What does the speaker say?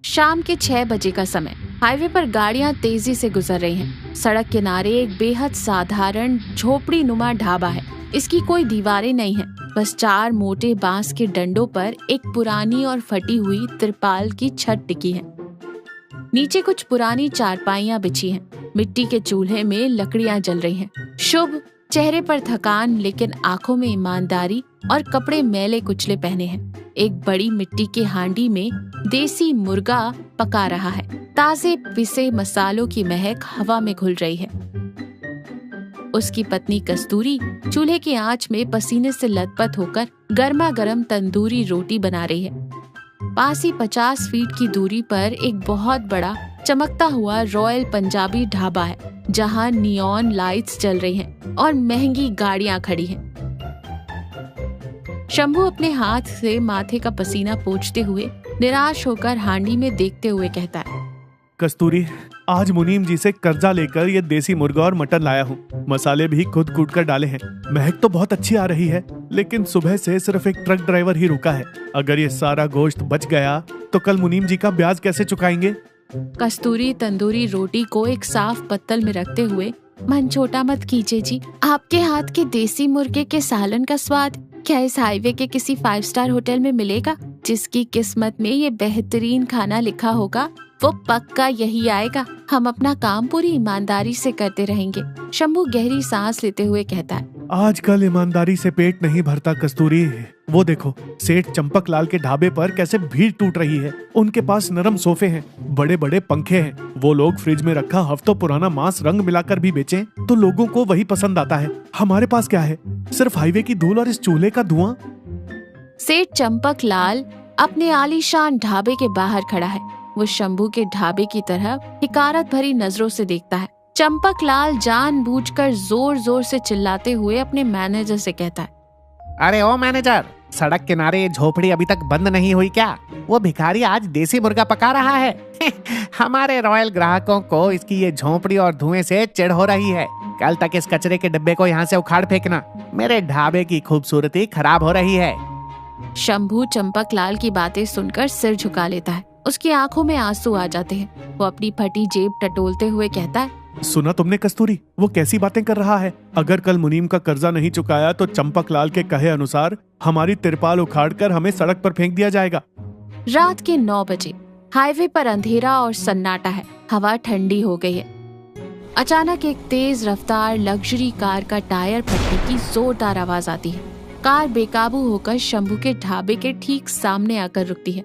शाम के 6 बजे का समय। हाईवे पर गाड़ियां तेजी से गुजर रही हैं। सड़क किनारे एक बेहद साधारण झोपड़ी नुमा ढाबा है। इसकी कोई दीवारें नहीं है, बस 4 मोटे बांस के डंडों पर एक पुरानी और फटी हुई तिरपाल की छत टिकी है। नीचे कुछ पुरानी चारपाइयां बिछी हैं। मिट्टी के चूल्हे में लकड़ियां जल रही हैं। शुभ चेहरे पर थकान, लेकिन आंखों में ईमानदारी, और कपड़े मैले कुचले पहने हैं। एक बड़ी मिट्टी के हांडी में देसी मुर्गा पका रहा है। ताजे पिसे मसालों की महक हवा में घुल रही है। उसकी पत्नी कस्तूरी चूल्हे की आंच में पसीने से लथपथ होकर गर्मा गर्म तंदूरी रोटी बना रही है। पास ही 50 फीट की दूरी पर एक बहुत बड़ा चमकता हुआ रॉयल पंजाबी ढाबा है, जहां नियॉन लाइट्स जल रही हैं और महंगी गाड़ियां खड़ी हैं। शंभू अपने हाथ से माथे का पसीना पोंछते हुए निराश होकर हांडी में देखते हुए कहता है, कस्तूरी, आज मुनीम जी से कर्जा लेकर ये देसी मुर्गा और मटन लाया हूँ। मसाले भी खुद कूट कर डाले हैं। महक तो बहुत अच्छी आ रही है, लेकिन सुबह से सिर्फ एक ट्रक ड्राइवर ही रुका है। अगर ये सारा गोश्त बच गया तो कल मुनीम जी का ब्याज कैसे चुकाएंगे? कस्तूरी तंदूरी रोटी को एक साफ पत्तल में रखते हुए, मन छोटा मत कीजिए जी, आपके हाथ के देसी मुर्गे के सालन का स्वाद क्या इस हाईवे के किसी 5 स्टार होटल में मिलेगा? जिसकी किस्मत में ये बेहतरीन खाना लिखा होगा वो पक्का यही आएगा। हम अपना काम पूरी ईमानदारी से करते रहेंगे। शंभू गहरी सांस लेते हुए कहता है, आजकल ईमानदारी से पेट नहीं भरता कस्तूरी। वो देखो, सेठ चंपक लाल के ढाबे पर कैसे भीड़ टूट रही है। उनके पास नरम सोफे हैं, बड़े बड़े पंखे हैं। वो लोग फ्रिज में रखा हफ्तों पुराना मांस रंग मिलाकर भी बेचें तो लोगों को वही पसंद आता है। हमारे पास क्या है? सिर्फ हाईवे की धूल और इस चूल्हे का धुआं। सेठ चंपक लाल अपने आलीशान ढाबे के बाहर खड़ा है। वो शंभू के ढाबे की तरफ हिकारत भरी नजरों से देखता है। चंपक लाल जानबूझकर जोर जोर से चिल्लाते हुए अपने मैनेजर से कहता है, अरे ओ मैनेजर, सड़क किनारे ये झोपड़ी अभी तक बंद नहीं हुई क्या? वो भिखारी आज देसी मुर्गा पका रहा है। हमारे रॉयल ग्राहकों को इसकी ये झोपड़ी और धुएं से चिढ़ हो रही है। कल तक इस कचरे के डिब्बे को यहाँ से उखाड़ फेंकना। मेरे ढाबे की खूबसूरती खराब हो रही है। शंभू चंपक लाल की बातें सुनकर सिर झुका लेता है। उसकी आंखों में आंसू आ जाते हैं। वो अपनी फटी जेब टटोलते हुए कहता है, सुना तुमने कस्तूरी, वो कैसी बातें कर रहा है? अगर कल मुनीम का कर्जा नहीं चुकाया तो चंपक लाल के कहे अनुसार हमारी तिरपाल उखाड़कर हमें सड़क पर फेंक दिया जाएगा। रात के 9 बजे हाईवे पर अंधेरा और सन्नाटा है। हवा ठंडी हो गई है। अचानक एक तेज रफ्तार लग्जरी कार का टायर फटने की जोरदार आवाज आती है। कार बेकाबू होकर शंभू के ढाबे के ठीक सामने आकर रुकती है।